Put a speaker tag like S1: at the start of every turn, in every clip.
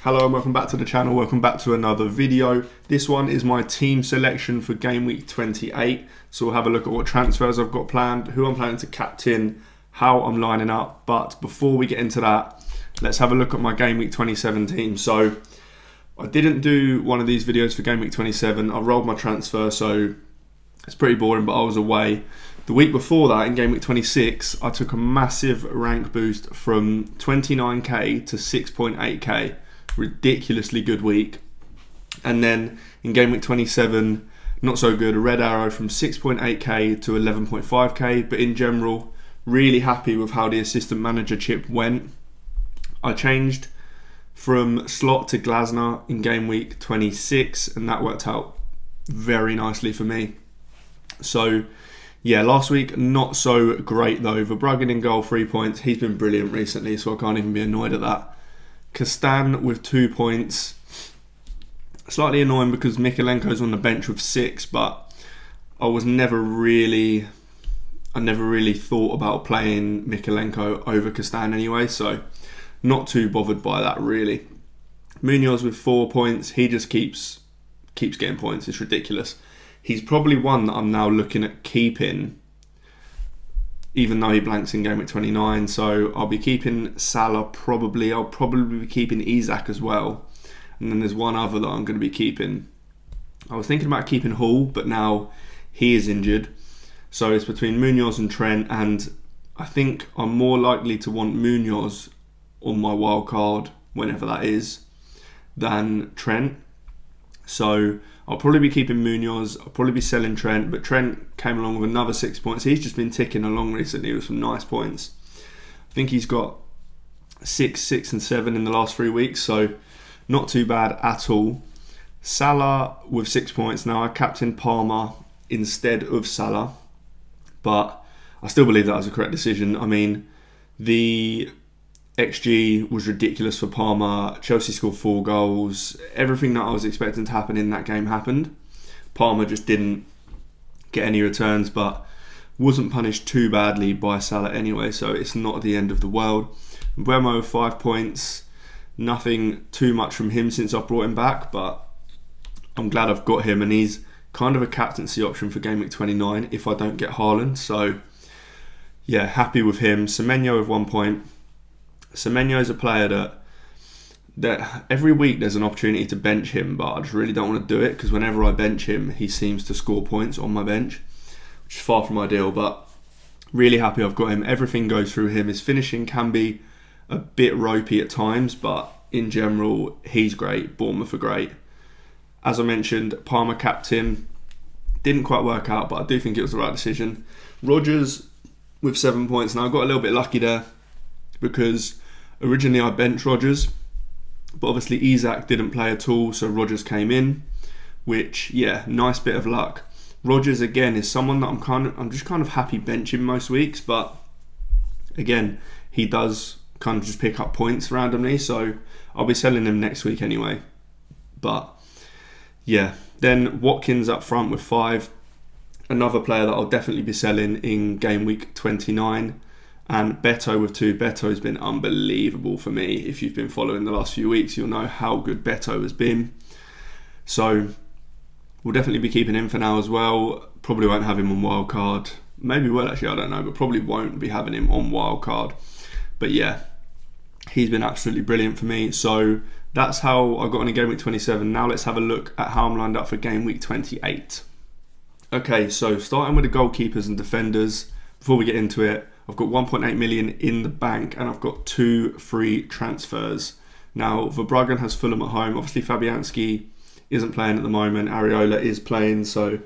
S1: Hello and welcome back to the channel, welcome back to another video. This one is my team selection for game week 28. So we'll have a look at what transfers I've got planned, who I'm planning to captain, how I'm lining up. But before we get into that, let's have a look at my game week 27 team. So I didn't do one of these videos for game week 27. I rolled my transfer, so it's pretty boring, but I was away. The week before that, in game week 26, I took a massive rank boost from 29k to 6.8k. Ridiculously good week. And then in game week 27, not so good, a red arrow from 6.8k to 11.5k. But in general, really happy with how the assistant manager chip went. I changed from Slot to Glasner in game week 26, and that worked out very nicely for me. So yeah, last week not so great though. Verbruggen in goal, 3 points. He's been brilliant recently, so I can't even be annoyed at that. Castan with 2 points. Slightly annoying because Mikalenko's on the bench with 6, but I never really thought about playing Mikalenko over Castan anyway, so not too bothered by that really. Munoz with 4 points. He just keeps getting points. It's ridiculous. He's probably one that I'm now looking at keeping, even though he blanks in game week 29. So I'll be keeping Salah probably. I'll probably be keeping Isak as well. And then there's one other that I'm going to be keeping. I was thinking about keeping Hall, but now he is injured. So it's between Munoz and Trent, and I think I'm more likely to want Munoz on my wild card, whenever that is, than Trent. So I'll probably be keeping Munoz, I'll probably be selling Trent, but Trent came along with another 6 points. He's just been ticking along recently with some nice points. I think he's got 6, 6 and 7 in the last 3 weeks, so not too bad at all. Salah with 6 points. Now I captained Palmer instead of Salah, but I still believe that was a correct decision. I mean, the XG was ridiculous for Palmer. Chelsea scored 4 goals. Everything that I was expecting to happen in that game happened. Palmer just didn't get any returns, but wasn't punished too badly by Salah anyway, so it's not the end of the world. Mbeumo 5 points. Nothing too much from him since I brought him back, but I'm glad I've got him, and he's kind of a captaincy option for game week 29 if I don't get Haaland. So yeah, happy with him. Semenyo with 1 point. Semenyo is a player that every week there's an opportunity to bench him, but I just really don't want to do it because whenever I bench him, he seems to score points on my bench, which is far from ideal, but really happy I've got him. Everything goes through him. His finishing can be a bit ropey at times, but in general, he's great. Bournemouth are great. As I mentioned, Palmer captain. Didn't quite work out, but I do think it was the right decision. Rodgers with 7 points. Now I got a little bit lucky there because originally I benched Rodgers, but obviously Isak didn't play at all, so Rodgers came in, which, yeah, nice bit of luck. Rodgers again is someone that I'm just kind of happy benching most weeks, but again, he does kind of just pick up points randomly, so I'll be selling him next week anyway. But yeah, then Watkins up front with 5, another player that I'll definitely be selling in game week 29. And Beto with 2. Beto has been unbelievable for me. If you've been following the last few weeks, you'll know how good Beto has been. So we'll definitely be keeping him for now as well. Probably won't have him on wildcard. Maybe will actually, I don't know, but probably won't be having him on wildcard. But yeah, he's been absolutely brilliant for me. So that's how I got on in game week 27. Now let's have a look at how I'm lined up for game week 28. Okay, so starting with the goalkeepers and defenders. Before we get into it, I've got 1.8 million in the bank and I've got 2 free transfers. Now, Verbruggen has Fulham at home. Obviously, Fabianski isn't playing at the moment. Areola is playing, so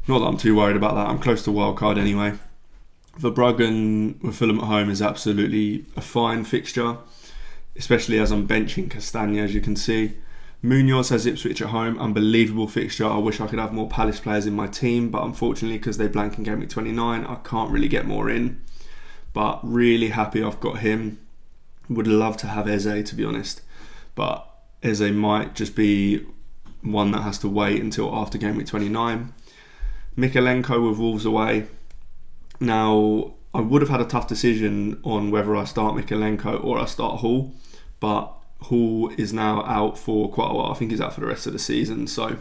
S1: not that I'm too worried about that. I'm close to wildcard anyway. Verbruggen with Fulham at home is absolutely a fine fixture, especially as I'm benching Castagna, as you can see. Munoz has Ipswich at home, unbelievable fixture. I wish I could have more Palace players in my team, but unfortunately, because they blank in game week 29, I can't really get more in. But really happy I've got him. Would love to have Eze, to be honest, but Eze might just be one that has to wait until after game week 29. Mikalenko with Wolves away. Now, I would have had a tough decision on whether I start Mikalenko or I start Hall, but Hall is now out for quite a while. I think he's out for the rest of the season. So,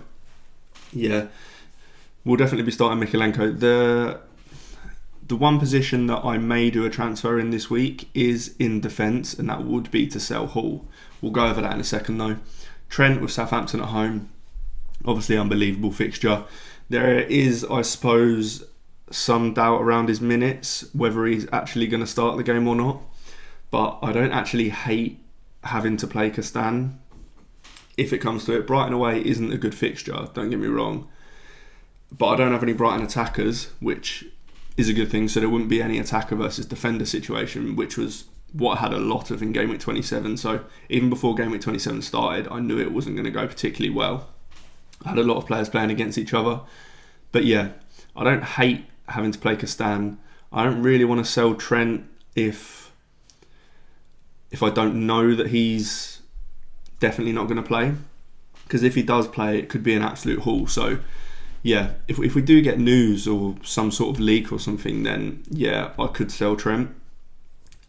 S1: yeah, we'll definitely be starting Mikalenko. The one position that I may do a transfer in this week is in defence, and that would be to sell Hall. We'll go over that in a second though. Trent with Southampton at home. Obviously unbelievable fixture. There is, I suppose, some doubt around his minutes, whether he's actually going to start the game or not. But I don't actually hate having to play Castan if it comes to it. Brighton away isn't a good fixture, don't get me wrong. But I don't have any Brighton attackers, which is a good thing. So there wouldn't be any attacker versus defender situation, which was what I had a lot of in Gameweek 27. So even before Gameweek 27 started, I knew it wasn't going to go particularly well. I had a lot of players playing against each other. But yeah, I don't hate having to play Castan. I don't really want to sell Trent if I don't know that he's definitely not going to play. Because if he does play, it could be an absolute haul. So yeah, if we do get news or some sort of leak or something, then yeah, I could sell Trent.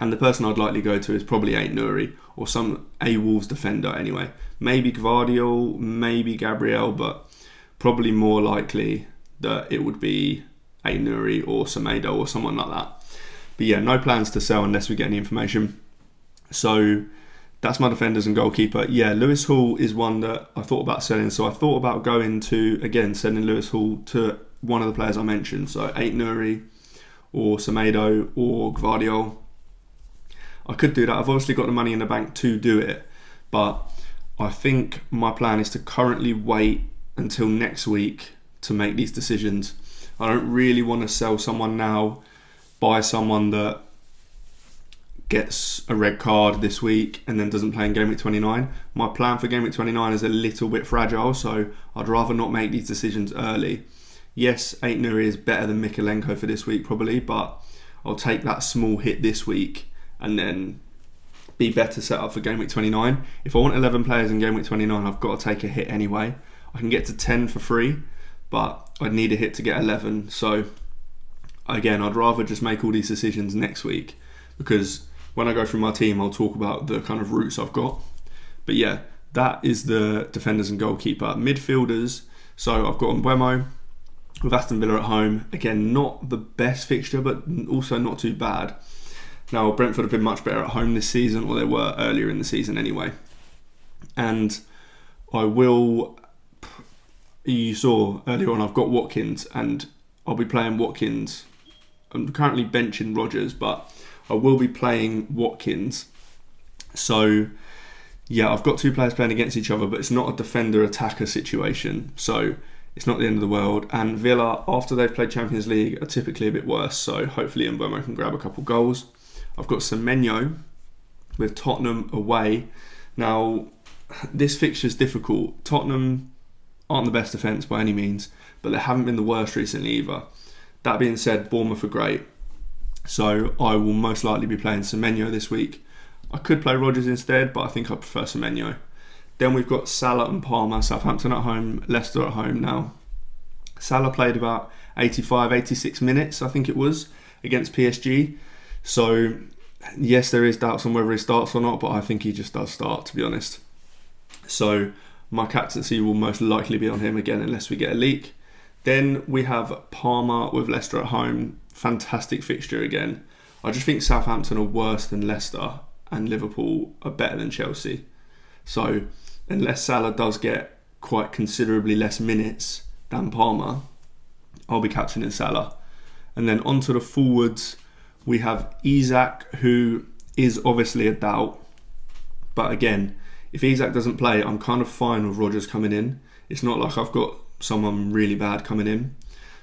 S1: And the person I'd likely go to is probably Aït-Nouri or a Wolves defender anyway. Maybe Gvardiol, maybe Gabriel, but probably more likely that it would be Aït-Nouri or Semedo or someone like that. But yeah, no plans to sell unless we get any information. So that's my defenders and goalkeeper. Yeah, Lewis Hall is one that I thought about selling. So I thought about going to, again, sending Lewis Hall to one of the players I mentioned. So Aït-Nouri or Semedo or Gvardiol. I could do that. I've obviously got the money in the bank to do it. But I think my plan is to currently wait until next week to make these decisions. I don't really want to sell someone now, buy someone that gets a red card this week and then doesn't play in Gameweek 29. My plan for Gameweek 29 is a little bit fragile, so I'd rather not make these decisions early. Yes, Aït-Nouri is better than Mikalenko for this week probably, but I'll take that small hit this week and then be better set up for Gameweek 29. If I want 11 players in Gameweek 29, I've got to take a hit anyway. I can get to 10 for free, but I'd need a hit to get 11. So again, I'd rather just make all these decisions next week, because when I go through my team, I'll talk about the kind of routes I've got. But yeah, that is the defenders and goalkeeper. Midfielders, so I've got Mbeumo with Aston Villa at home. Again, not the best fixture, but also not too bad. Now, Brentford have been much better at home this season, or they were earlier in the season anyway. And you saw earlier on, I've got Watkins, and I'll be playing Watkins. I'm currently benching Rodgers, but I will be playing Watkins. So yeah, I've got two players playing against each other, but it's not a defender-attacker situation. So it's not the end of the world. And Villa, after they've played Champions League, are typically a bit worse. So hopefully Mbeumo can grab a couple goals. I've got Semenyo with Tottenham away. Now, this fixture's difficult. Tottenham aren't the best defence by any means, but they haven't been the worst recently either. That being said, Bournemouth are great. So I will most likely be playing Semenyo this week. I could play Rodgers instead, but I think I prefer Semenyo. Then we've got Salah and Palmer. Southampton at home, Leicester at home now. Salah played about 85, 86 minutes, I think it was, against PSG. So yes, there is doubts on whether he starts or not, but I think he just does start, to be honest. So my captaincy will most likely be on him again unless we get a leak. Then we have Palmer with Leicester at home. Fantastic fixture again. I just think Southampton are worse than Leicester and Liverpool are better than Chelsea. So unless Salah does get quite considerably less minutes than Palmer, I'll be captaining Salah. And then onto the forwards, we have Isak, who is obviously a doubt. But again, if Isak doesn't play, I'm kind of fine with Rodgers coming in. It's not like I've got someone really bad coming in.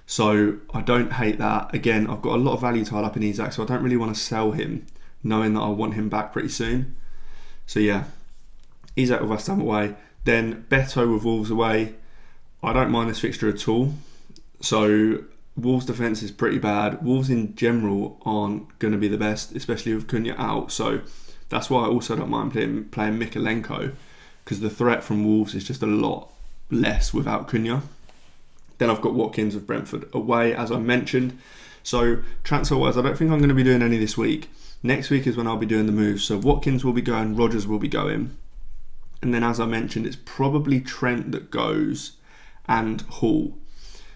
S1: So I don't hate that. Again, I've got a lot of value tied up in Isak, so I don't really want to sell him, knowing that I want him back pretty soon. So yeah, Isak with West Ham away. Then Beto with Wolves away. I don't mind this fixture at all. So Wolves' defence is pretty bad. Wolves in general aren't going to be the best, especially with Cunha out. So that's why I also don't mind playing Mikalenko, because the threat from Wolves is just a lot less without Cunha. Then I've got Watkins with Brentford away, as I mentioned. So transfer-wise, I don't think I'm going to be doing any this week. Next week is when I'll be doing the moves. So Watkins will be going, Rodgers will be going. And then, as I mentioned, it's probably Trent that goes and Hall.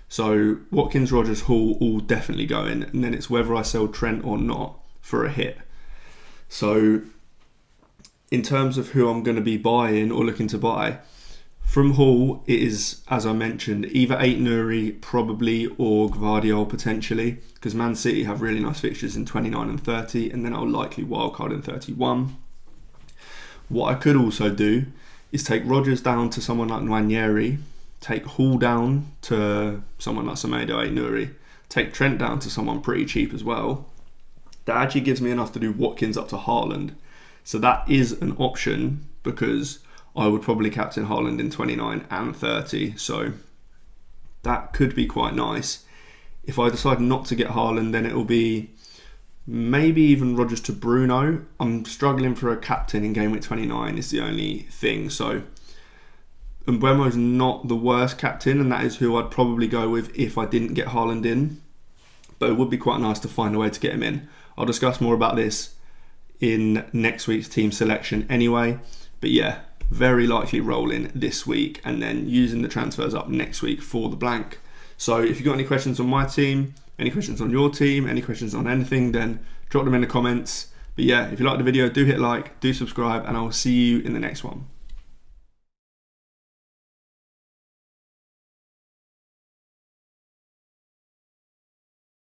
S1: So Watkins, Rogers, Hall all definitely going. And then it's whether I sell Trent or not for a hit. So in terms of who I'm going to be buying or looking to buy, from Hall, it is, as I mentioned, either Aït-Nouri probably or Gvardiol potentially, because Man City have really nice fixtures in 29 and 30, and then I'll likely wildcard in 31. What I could also do is take Rogers down to someone like Nwaneri, take Hall down to someone like Semedo Aït-Nouri, take Trent down to someone pretty cheap as well. That actually gives me enough to do Watkins up to Haaland. So that is an option, because I would probably captain Haaland in 29 and 30. So that could be quite nice. If I decide not to get Haaland, then it will be maybe even Rogers to Bruno. I'm struggling for a captain in Gameweek 29 is the only thing. So Mbeumo's not the worst captain, and that is who I'd probably go with if I didn't get Haaland in. But it would be quite nice to find a way to get him in. I'll discuss more about this in next week's team selection anyway. But yeah, very likely rolling this week and then using the transfers up next week for the blank. So if you've got any questions on my team, any questions on your team, any questions on anything, then drop them in the comments. But yeah, if you liked the video, do hit like, do subscribe, and I'll see you in the next one.